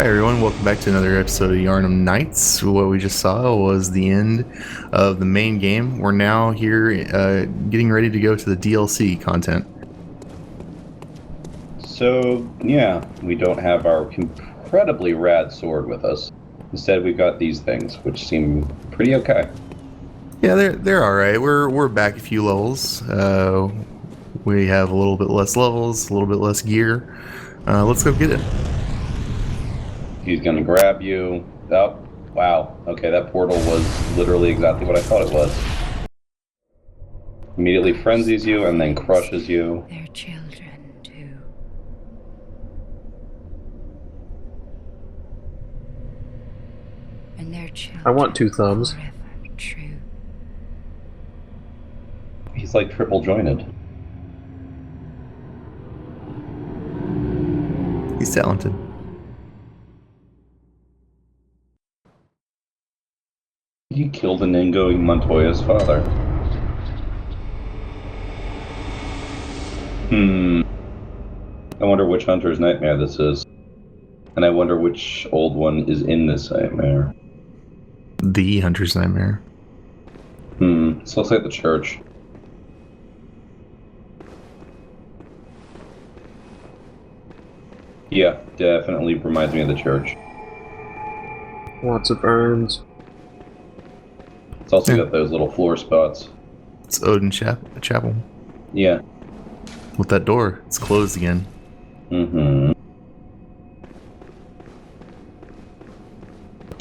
Hi everyone, welcome back to another episode of Yharnam Nights. What we just saw was the end of the main game. We're now here getting ready to go to the DLC content. So, yeah, we don't have our incredibly rad sword with us. Instead, we've got these things, which seem pretty okay. Yeah, they're alright. We're back a few levels. We have a little bit less levels, a little bit less gear. Let's go get it. He's gonna grab you. Oh, wow. Okay, that portal was literally exactly what I thought it was. Immediately frenzies you and then crushes you. Their children, too. And their children. I want two thumbs. Forever true. He's like triple jointed. He's talented. He killed Inigo Montoya's father. I wonder which Hunter's nightmare this is. And I wonder which old one is in this nightmare. The Hunter's Nightmare. This looks like the church. Yeah, definitely reminds me of the church. Lots of urns. It's also got those little floor spots. It's Odin Chapel. Yeah. With that door, it's closed again.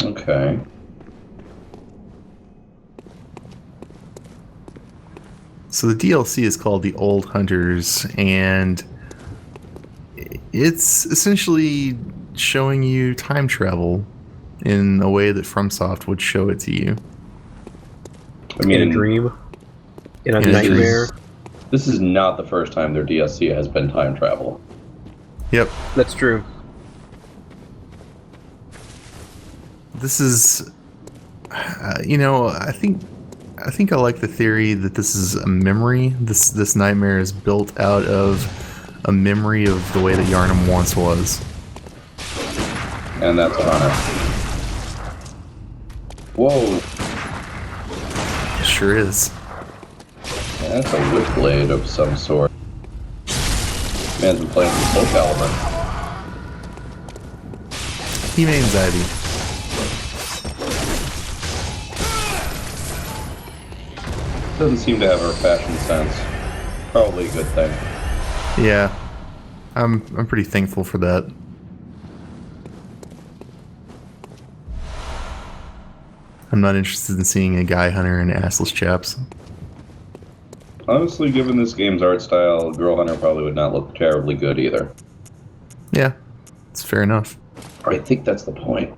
Okay. So the DLC is called The Old Hunters, and it's essentially showing you time travel in a way that FromSoft would show it to you. I mean, In a dream. In a In a nightmare. This is not the first time their DLC has been time travel. Yep. That's true. This is, I think I like the theory that this is a memory. This nightmare is built out of a memory of the way that Yharnam once was. And that's Connor. Whoa. It sure is. Yeah, that's a whip blade of some sort. Man's been playing some Soul Calibur. He made anxiety. Doesn't seem to have a fashion sense. Probably a good thing. Yeah, I'm pretty thankful for that. I'm not interested in seeing a guy hunter in assless chaps. Honestly, given this game's art style, Girl Hunter probably would not look terribly good either. Yeah, it's fair enough. I think that's the point.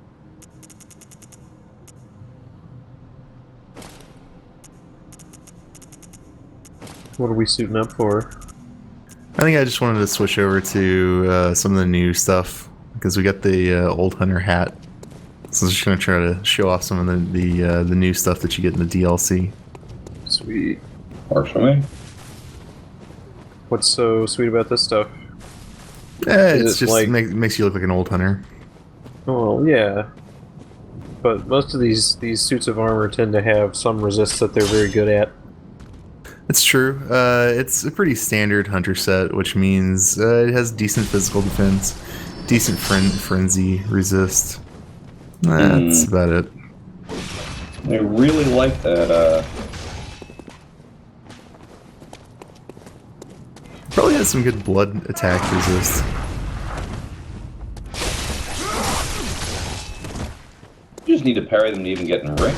What are we suiting up for? I think I just wanted to switch over to some of the new stuff because we got the old hunter hat. So I'm just gonna try to show off some of the new stuff that you get in the DLC. Sweet. Works for me. What's so sweet about this stuff? It's it just like- makes you look like an old hunter. Oh, yeah. But most of these suits of armor tend to have some resist that they're very good at. It's true. It's a pretty standard hunter set, which means it has decent physical defense, decent frenzy resist. That's about it. I really like that, Probably has some good blood attack resist. you just need to parry them to even get in range.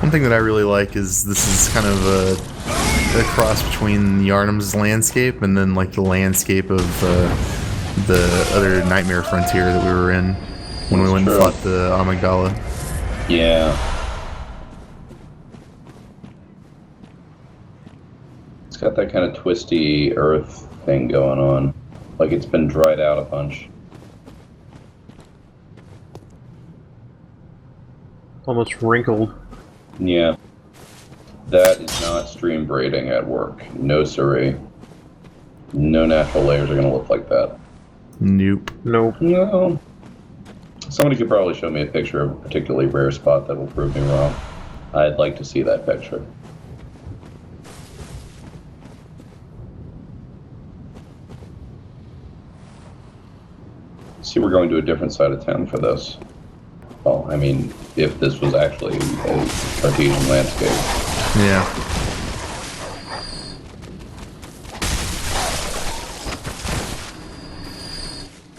One thing that I really like is this is kind of a cross between Yharnam's landscape and then like the landscape of the other Nightmare Frontier that we were in when we went and fought the Amygdala. Yeah. It's got that kind of twisty earth thing going on. Like it's been dried out a bunch. Almost wrinkled. Yeah. That is not stream braiding at work. No siree. No natural layers are going to look like that. Nope. Nope. No. Somebody could probably show me a picture of a particularly rare spot that will prove me wrong. I'd like to see that picture. See, we're going to a different side of town for this. Well, I mean, if this was actually a Cartesian landscape. Yeah.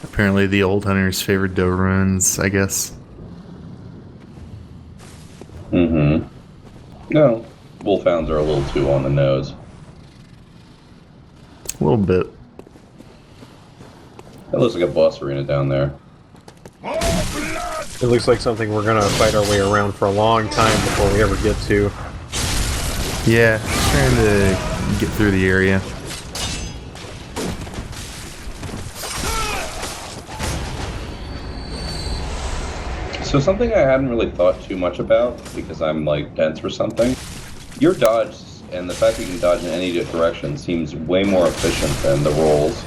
Apparently the old hunters favored Dobermans, I guess. Mm-hmm. No, wolfhounds are a little too on the nose. A little bit. That looks like a boss arena down there. It looks like something we're gonna fight our way around for a long time before we ever get to. Yeah, just trying to get through the area. So something I hadn't really thought too much about, because I'm like dense or something, your dodge and the fact that you can dodge in any direction seems way more efficient than the rolls.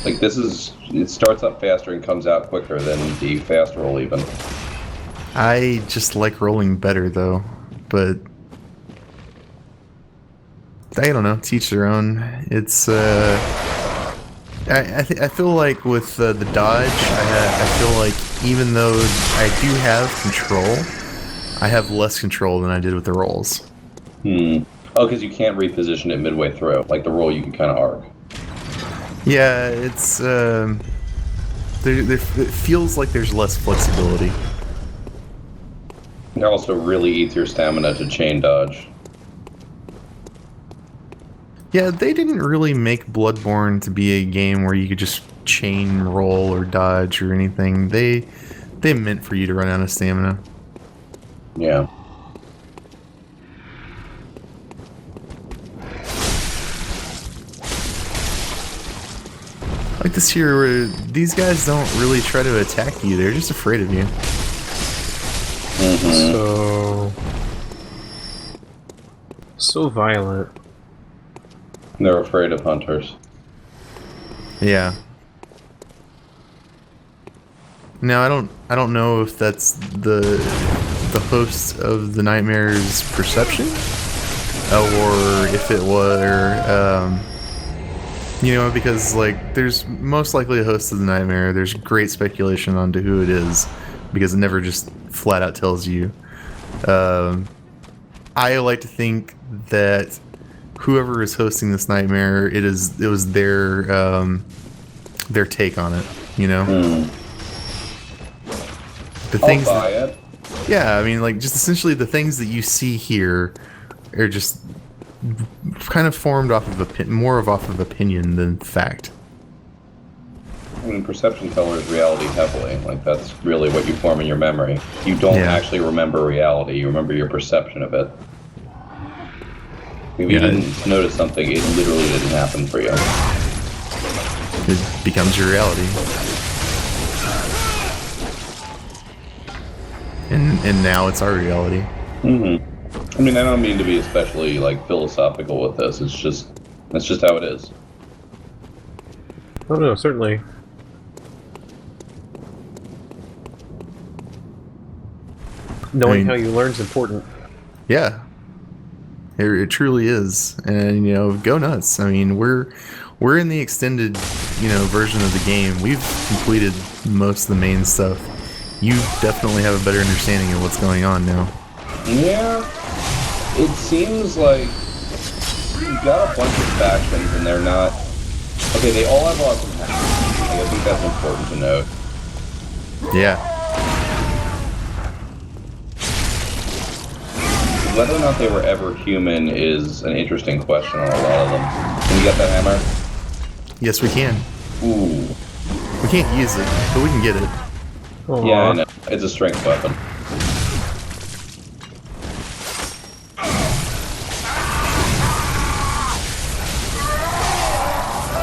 Like it starts up faster and comes out quicker than the fast roll even. I just like rolling better though, but I don't know, teach their own. It's I feel like with the dodge, I feel like even though I do have control, I have less control than I did with the rolls. Oh, because you can't reposition it midway through. Like the roll, you can kind of arc. Yeah, it's it feels like there's less flexibility. It also really eats your stamina to chain dodge. Yeah, they didn't really make Bloodborne to be a game where you could just chain roll or dodge or anything. They meant for you to run out of stamina. Yeah. Like this here, where these guys don't really try to attack you. They're just afraid of you. Mm-hmm. So violent. They're afraid of hunters. Yeah. Now I don't know if that's the host of the nightmare's perception, or if it were you know, because like there's most likely a host of the nightmare. There's great speculation onto who it is because it never just flat out tells you. I like to think that whoever is hosting this nightmare, it was their take on it, you know. The things I'll buy it. Yeah, I mean, like just essentially the things that you see here are just kind of formed off of more off of opinion than fact. I mean, perception colors reality heavily. Like, that's really what you form in your memory. You don't actually remember reality. You remember your perception of it. If you didn't notice something, it literally didn't happen for you. It becomes your reality. And now it's our reality. Mm-hmm. I mean, I don't mean to be especially, like, philosophical with this. That's just how it is. Oh no, certainly. Knowing how you learn is important. Yeah. It truly is. And, you know, go nuts. I mean, we're in the extended, you know, version of the game. We've completed most of the main stuff. You definitely have a better understanding of what's going on now. Yeah. It seems like you've got a bunch of factions and they're not... Okay, they all have awesome hats. I think that's important to note. Yeah. Whether or not they were ever human is an interesting question on a lot of them. Can you get that hammer? Yes, we can. Ooh. We can't use it, but we can get it. Aww. Yeah, I know. It's a strength weapon.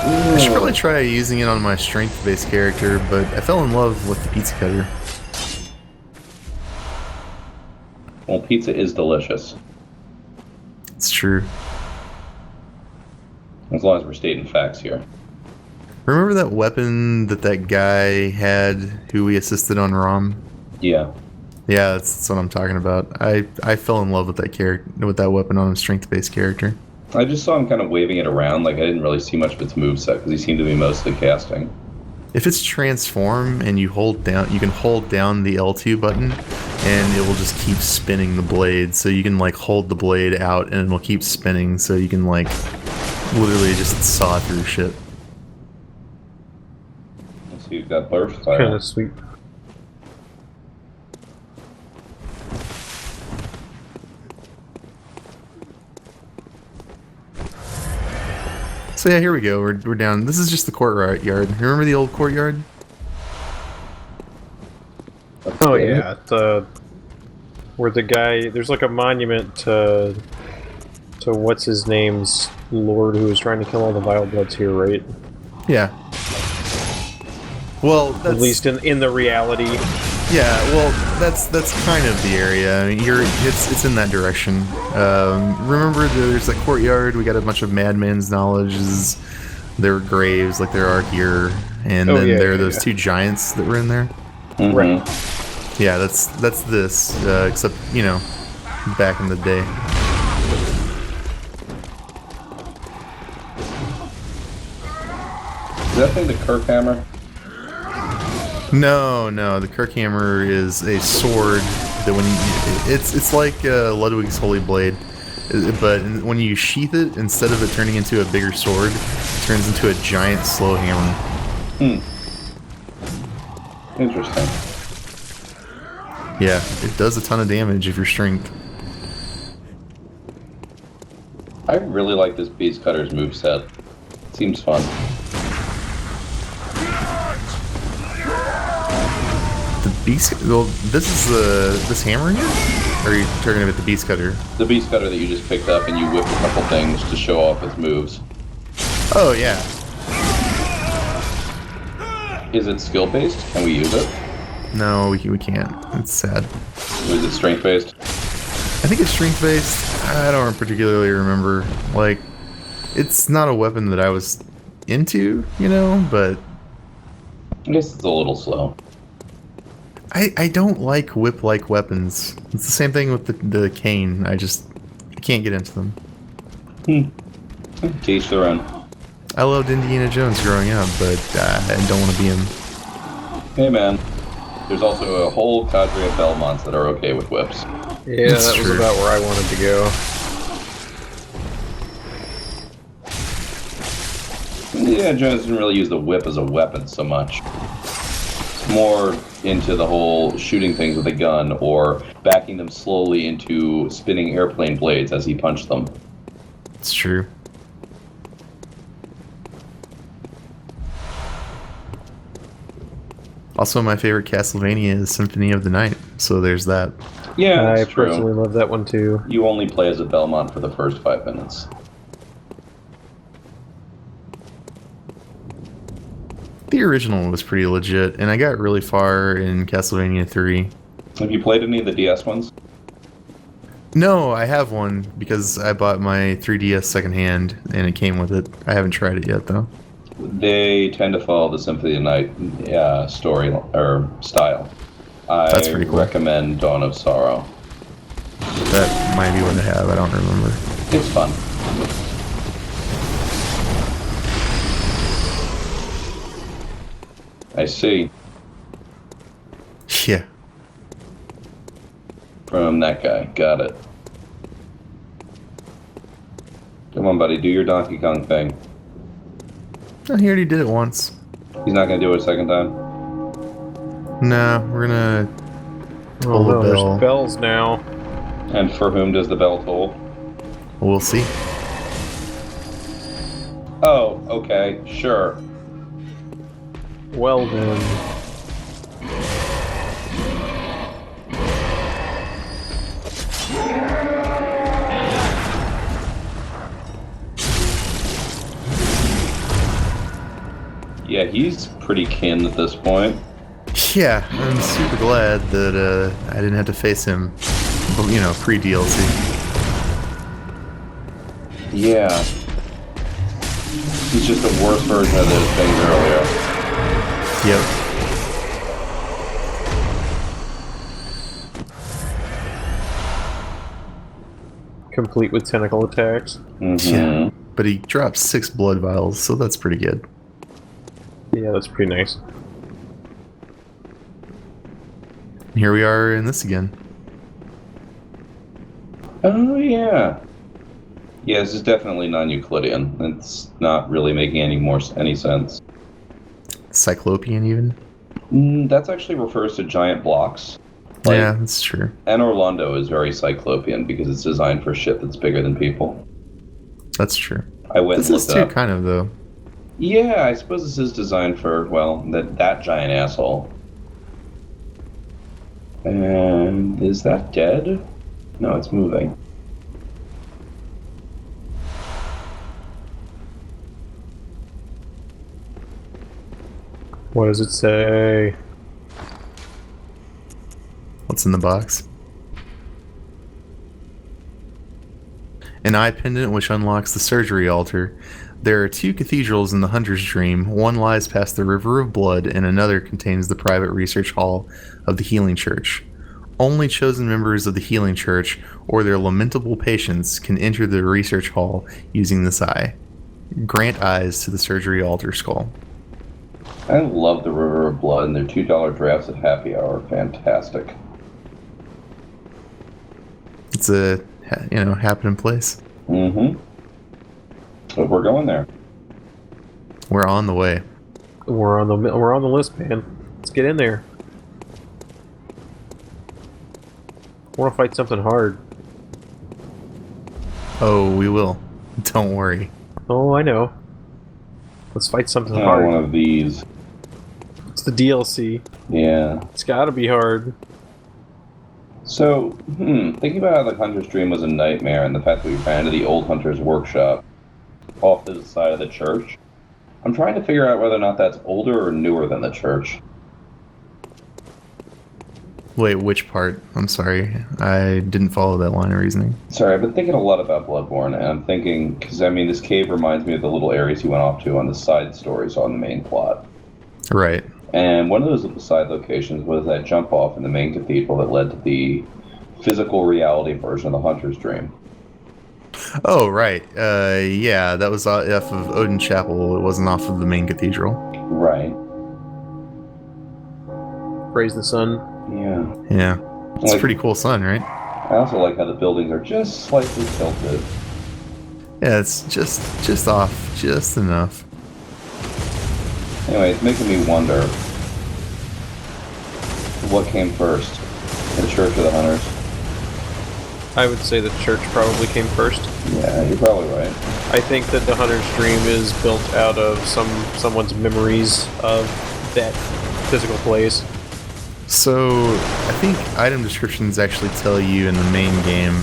I should probably try using it on my strength-based character, but I fell in love with the pizza cutter. Well, pizza is delicious. It's true. As long as we're stating facts here. Remember that weapon that guy had who we assisted on ROM? Yeah. Yeah, that's what I'm talking about. I fell in love with with that weapon on a strength-based character. I just saw him kind of waving it around. Like, I didn't really see much of its moveset because he seemed to be mostly casting. If it's transform and you can hold down the L2 button and it will just keep spinning the blade. So you can like hold the blade out and it'll keep spinning so you can like literally just saw through shit. So you've got burst Kind fire. of sweet. So yeah, here we go. We're down. This is just the courtyard. Remember the old courtyard? Oh yeah, where the guy, there's like a monument to what's his name's lord who was trying to kill all the Vile Bloods here, right? Yeah. Well, that's, at least in the reality. Yeah, well, that's kind of the area. I mean, it's in that direction. Remember, there's that courtyard. We got a bunch of madman's knowledges. There are graves like there are here, and then there are those two giants that were in there. Mm-hmm. Right. Yeah, that's this, except back in the day. Is that thing the Kirk hammer? No, the Kirkhammer is a sword that it's like Ludwig's Holy Blade, but when you sheath it, instead of it turning into a bigger sword, it turns into a giant slow hammer. Interesting. Yeah, it does a ton of damage if you're strength. I really like this Beast Cutter's moveset. Seems fun. Well, this is this hammer here? Or are you talking about the Beast Cutter? The Beast Cutter that you just picked up and you whip a couple things to show off its moves. Oh, yeah. Is it skill-based? Can we use it? No, we can't. It's sad. Or is it strength-based? I think it's strength-based. I don't particularly remember. Like, it's not a weapon that I was into, but... I guess it's a little slow. I don't like whip-like weapons. It's the same thing with the cane. I can't get into them. To each their own. I loved Indiana Jones growing up, but I don't want to be him. Hey man, there's also a whole cadre of Belmonts that are okay with whips. Yeah, That's that was true. about where I wanted to go. Indiana Jones didn't really use the whip as a weapon so much. More into the whole shooting things with a gun or backing them slowly into spinning airplane blades as he punched them. It's true. Also, my favorite Castlevania is Symphony of the Night, so there's that. Yeah, I that's true. personally love that one too. You only play as a Belmont for the first 5 minutes. The original was pretty legit, and I got really far in Castlevania 3. Have you played any of the DS ones? No, I have one because I bought my 3DS secondhand, and it came with it. I haven't tried it yet, though. They tend to follow the Symphony of the Night story or style. That's pretty cool. I recommend Dawn of Sorrow. That might be what I have. I don't remember. It's fun. I see. Yeah. From that guy. Got it. Come on, buddy. Do your Donkey Kong thing. Oh, he already did it once. He's not going to do it a second time? No, we're gonna Oh toll no, the bell. there's bells now. And for whom does the bell toll? We'll see. Oh, okay. Sure. Well then. Yeah, he's pretty kin at this point. Yeah, I'm super glad that I didn't have to face him, pre-DLC. Yeah. He's just a worse version of those things earlier. Yep. Complete with tentacle attacks. Yeah. But he drops 6 blood vials, so that's pretty good. Yeah, that's pretty nice. Here we are in this again. Oh, yeah. Yeah, this is definitely non-Euclidean. It's not really making any sense. Cyclopean, even? That's actually refers to giant blocks. Yeah, that's true. And Orlando is very Cyclopean because it's designed for shit that's bigger than people. That's true. I went This and is looked too, up. kind of, though. Yeah, I suppose this is designed for, well, that giant asshole. And is that dead? No, it's moving. What does it say? What's in the box? An eye pendant which unlocks the surgery altar. There are 2 cathedrals in the Hunter's Dream. One lies past the River of Blood, and another contains the private research hall of the Healing Church. Only chosen members of the Healing Church or their lamentable patients can enter the research hall using this eye. Grant eyes to the surgery altar skull. I love the River of Blood and their $2 drafts at happy hour. Fantastic. It's a, happening place. Mm-hmm. So we're going there. We're on the way. We're on the list, man. Let's get in there. I want to fight something hard. Oh, we will. Don't worry. Oh, I know. Let's fight something Oh, hard. one of these. It's the DLC. Yeah. It's gotta be hard. So, thinking about how the Hunter's Dream was a nightmare and the fact that we ran into the old Hunter's workshop off to the side of the church, I'm trying to figure out whether or not that's older or newer than the church. Wait, which part? I'm sorry. I didn't follow that line of reasoning. Sorry, I've been thinking a lot about Bloodborne, and I'm thinking, because, this cave reminds me of the little areas you went off to on the side stories on the main plot. Right. And one of those little side locations was that jump off in the main cathedral that led to the physical reality version of the Hunter's Dream. Oh, right. Yeah, that was off of Odin Chapel. It wasn't off of the main cathedral. Right. Praise the sun. Yeah. Yeah. It's a pretty cool sun, right? I also like how the buildings are just slightly tilted. Yeah, it's just off, just enough. Anyway, it's making me wonder what came first, the Church or the Hunters? I would say the church probably came first. Yeah, you're probably right. I think that the Hunter's Dream is built out of someone's memories of that physical place. So, I think item descriptions actually tell you in the main game,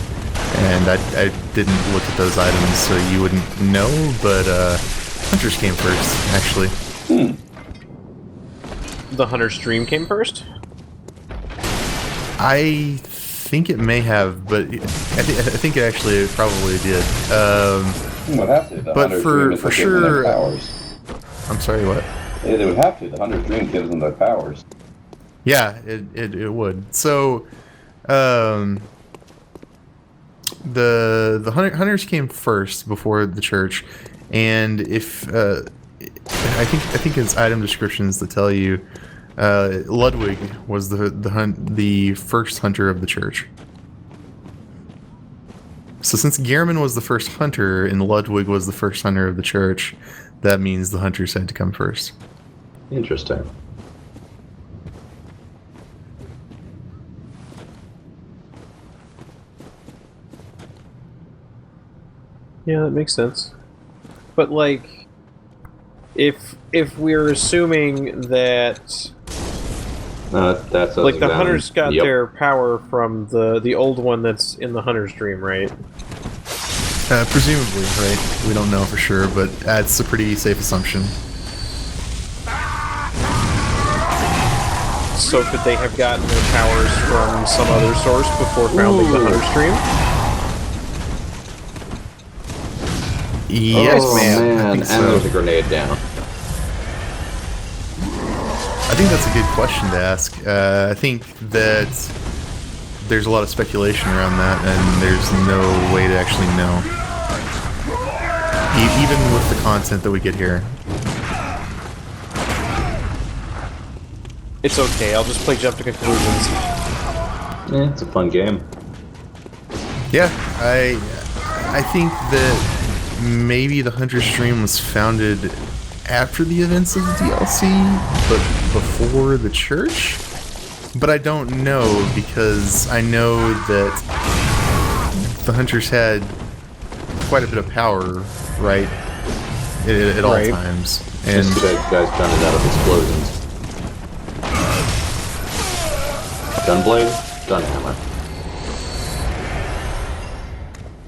and I didn't look at those items, so you wouldn't know, but Hunters came first, actually. The Hunter's Dream came first? I think it may have, but I think it actually probably did. Would have to. The But Hunter's for- Dream is for what gives them their sure- powers. I'm sorry, what? Yeah, they would have to. The Hunter's Dream gives them their powers. Yeah, it would. So, the hunters came first before the church, and if I think it's item descriptions that tell you Ludwig was the first hunter of the church. So since Gehrman was the first hunter and Ludwig was the first hunter of the church, that means the hunters had to come first. Interesting. Yeah, that makes sense. But like, if we're assuming that That's like the hunters got their power from the old one that's in the Hunter's Dream, right? Presumably, right? We don't know for sure, but it's a pretty safe assumption. So could they have gotten their powers from some other source before founding the Hunter's Dream? Yes, Oh man. man, I think and so. there's a grenade down. I think that's a good question to ask. I think that there's a lot of speculation around that, and there's no way to actually know. Even with the content that we get here. It's okay, I'll just play Jump to Conclusions. Yeah, it's a fun game. Yeah, I think that maybe the Hunter stream was founded after the events of the DLC, but before the church? But I don't know, because I know that the Hunters had quite a bit of power, right? At all times. And Just that guys done it out of explosions. Gunblade? Gunhammer.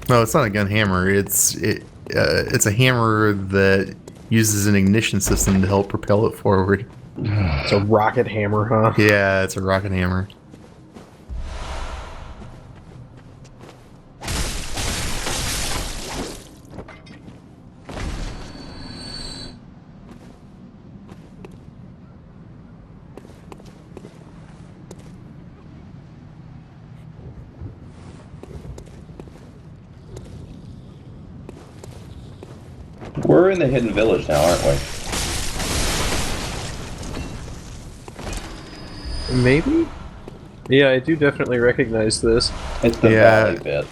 no, it's not a gun hammer. It's a hammer that uses an ignition system to help propel it forward. It's a rocket hammer, huh? Yeah, it's a rocket hammer. We're in the hidden village now, aren't we? Maybe? Yeah, I do definitely recognize this. It's the Yeah. valley bit.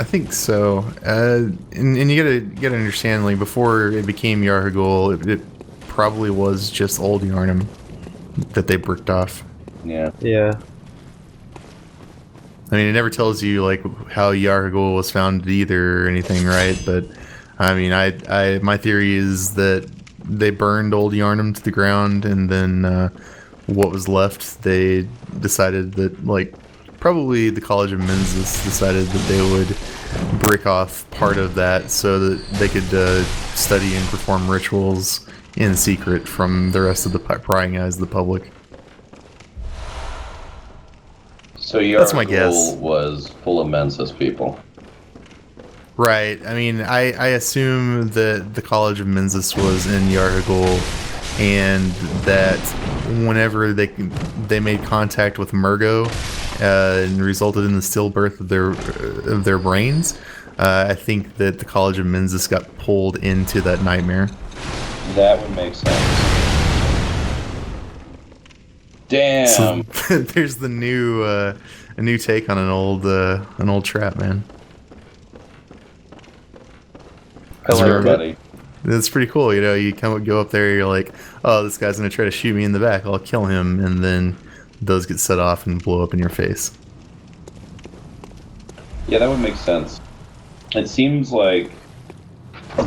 I think so. And you gotta understand, like, before it became Yarhagul, it probably was just old Yharnam that they bricked off. Yeah. Yeah. I mean, it never tells you, like, how Yarhagul was founded either or anything, right? But, I mean, my theory is that they burned old Yharnam to the ground, and then, what was left, they decided that, like, probably the College of Mensis decided that they would brick off part of that so that they could study and perform rituals in secret from the rest of the prying eyes of the public. So That's my guess. Yargul was full of Mensis people. Right. I mean, I assume that the College of Mensis was in Yarhagul, and that whenever they made contact with Murgo, and resulted in the stillbirth of their brains, I think that the College of Mensis got pulled into that nightmare. That would make sense. Damn. So there's the new a new take on an old trap, man. Hello, buddy. It's pretty cool, you know. You go up there, you're like, oh, this guy's gonna try to shoot me in the back. I'll kill him, and then those get set off and blow up in your face. Yeah, that would make sense. It seems like,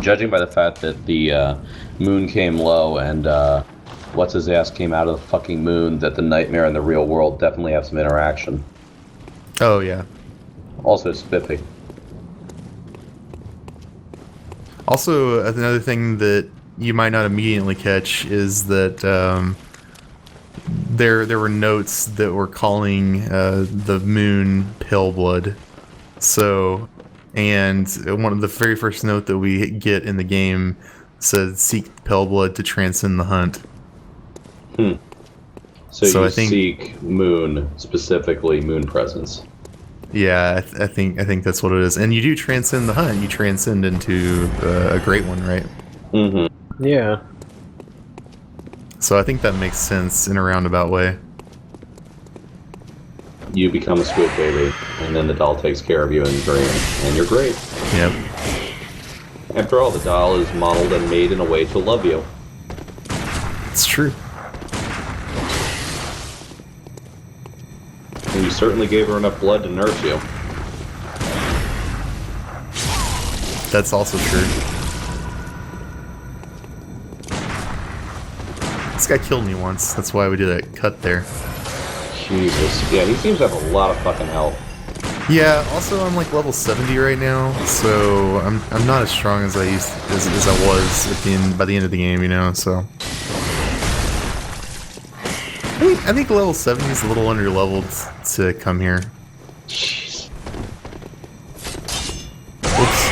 judging by the fact that the moon came low and what's his ass came out of the fucking moon, that the nightmare and the real world definitely have some interaction. Oh yeah. Also spiffy. Also, another thing that you might not immediately catch is that there were notes that were calling the moon pale blood. So, and one of the very first note that we get in the game said, "Seek pale blood to transcend the hunt." So you I think, seek moon, specifically moon presence. yeah, I think that's what it is. And you do transcend the hunt. You transcend into a great one, right? Mm-hmm. Yeah. So I think that makes sense in a roundabout way. You become a squid baby, and then the doll takes care of you in the dream, and you're great. Yep. After all, the doll is modeled and made in a way to love you. It's true. And you certainly gave her enough blood to nurse you. That's also true. This guy killed me once. That's why we did that cut there. Jesus. Yeah, he seems to have a lot of fucking health. Yeah. Also, I'm like level 70 right now, so I'm not as strong as I was at the end by the end of the game. You know, so. I think level 70 is a little under-leveled to come here. Jeez. Whoops.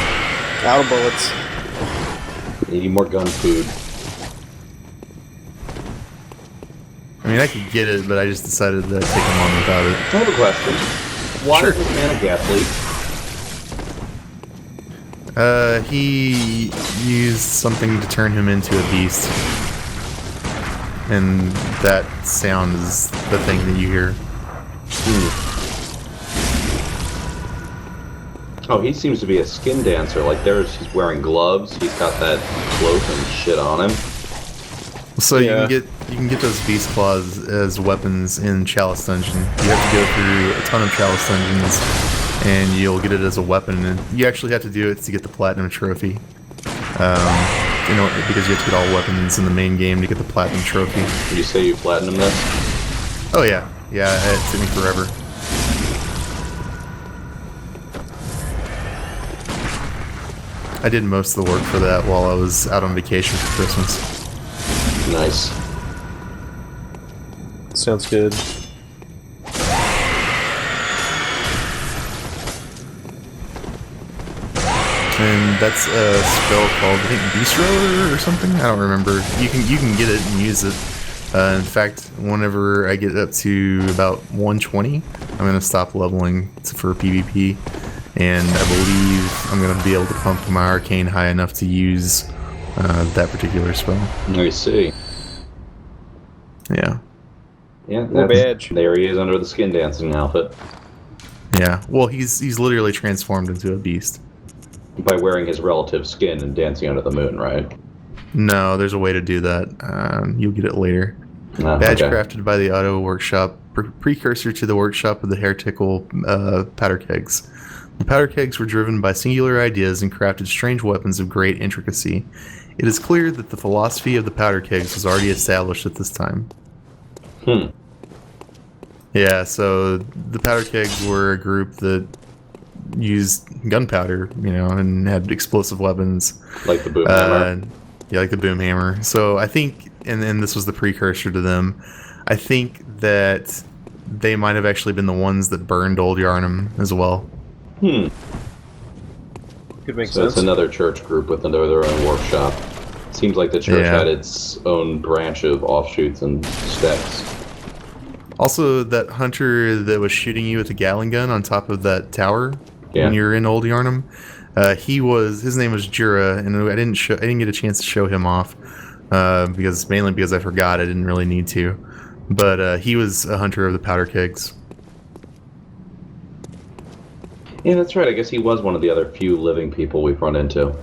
Out of bullets. You need more gun food. I mean, I could get it, but I just decided to take him on without it. I have a question. Why Sure. is this man a gas leak? He used something to turn him into a beast. And that sound is the thing that you hear. Oh, he seems to be a skin dancer. Like, he's wearing gloves. He's got that cloak and shit on him. So Yeah. you can get those beast claws as weapons in Chalice Dungeon. You have to go through a ton of Chalice Dungeons, and you'll get it as a weapon. And you actually have to do it to get the Platinum Trophy. Because you have to get all weapons in the main game to get the Platinum Trophy. Did you say you platinum this? Oh yeah, it took me forever. I did most of the work for that while I was out on vacation for Christmas. Nice. Sounds good. And that's a spell called, I think, Bistro or something. I don't remember. You can get it and use it. In fact, whenever I get up to about 120, I'm gonna stop leveling for PvP, and I believe I'm gonna be able to pump my arcane high enough to use that particular spell. I see. Yeah. Yeah, Cool badge. there he is under the skin dancing outfit. Yeah. Well, he's literally transformed into a beast. By wearing his relative's skin and dancing under the moon, right? No, there's a way to do that. You'll get it later. Badge Okay. crafted by the Auto Workshop, precursor to the workshop of the heretical powder kegs. The powder kegs were driven by singular ideas and crafted strange weapons of great intricacy. It is clear that the philosophy of the powder kegs was already established at this time. Yeah, so the powder kegs were a group that used gunpowder, and had explosive weapons. Like the boom hammer. Yeah, like the boom hammer. So I think, and this was the precursor to them, I think that they might have actually been the ones that burned Old Yharnam as well. Could make So sense. it's another church group with their own workshop. Seems like the church Yeah. had its own branch of offshoots and steps. Also, that hunter that was shooting you with the Gatling gun on top of that tower Yeah. when you were in Old Yharnam, his name was Jura, and I didn't get a chance to show him off mainly because I forgot. I didn't really need to, but he was a hunter of the powder kegs. Yeah, that's right. I guess he was one of the other few living people we've run into.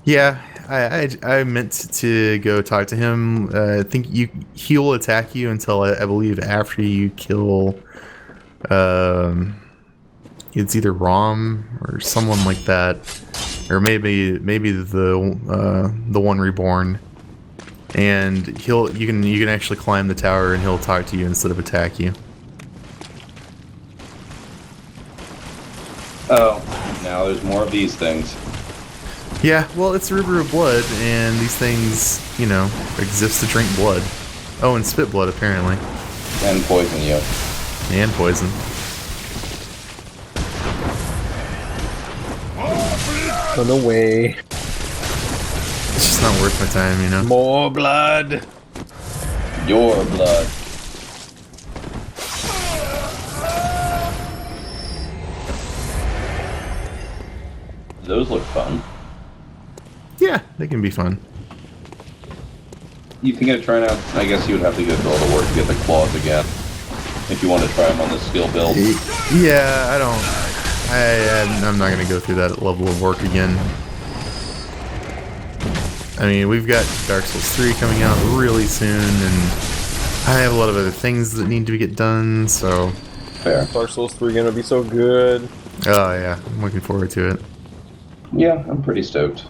Yeah, I meant to go talk to him. I think he will attack you until I believe after you kill. It's either Rom or someone like that, or maybe the one reborn. And you can actually climb the tower and he'll talk to you instead of attack you. Oh, now there's more of these things. Yeah, well, it's a river of blood, and these things, exist to drink blood. Oh, and spit blood, apparently. And poison you. And poison. Run away. It's just not worth my time, More blood. Your blood. Those look fun. Yeah, they can be fun. You think I'd try out? I guess you would have to go through all the work to get the claws again. If you want to try them on this skill build. Yeah, I'm not going to go through that level of work again. I mean, we've got Dark Souls 3 coming out really soon, and I have a lot of other things that need to get done, so... Fair. Dark Souls 3 gonna be so good. Oh, yeah, I'm looking forward to it. Yeah, I'm pretty stoked.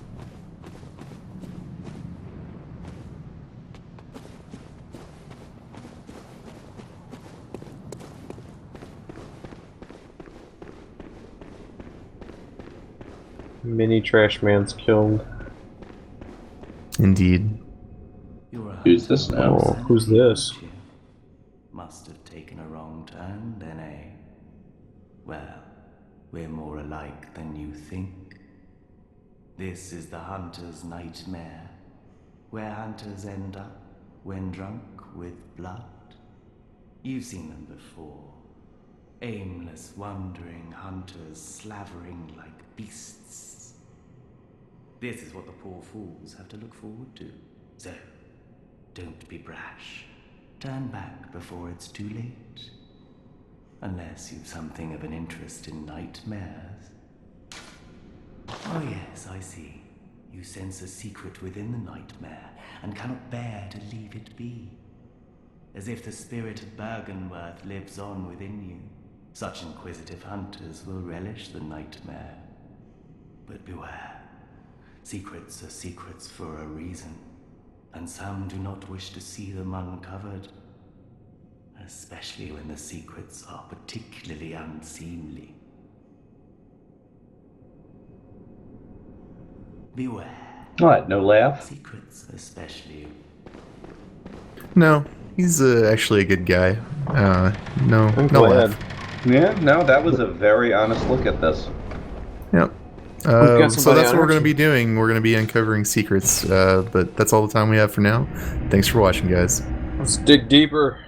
Mini Trash Man's killed. Indeed. Who's this now? Oh, who's this? Must have taken a wrong turn, then, eh? Well, we're more alike than you think. This is the hunter's nightmare, where hunters end up when drunk with blood. You've seen them before. Aimless, wandering hunters slavering like beasts. This is what the poor fools have to look forward to. So, don't be brash. Turn back before it's too late. Unless you've something of an interest in nightmares. Oh yes, I see. You sense a secret within the nightmare and cannot bear to leave it be. As if the spirit of Bergenworth lives on within you. Such inquisitive hunters will relish the nightmare. But beware. Secrets are secrets for a reason, and some do not wish to see them uncovered. Especially when the secrets are particularly unseemly. Beware. What? No laugh? Secrets especially. No, he's actually a good guy. No, I'm no glad. laugh. Yeah, no, that was a very honest look at this. Yep. got So somebody that's on what we're our going to be team. doing. We're going to be uncovering secrets. But that's all the time we have for now. Thanks for watching, guys. Let's dig deeper.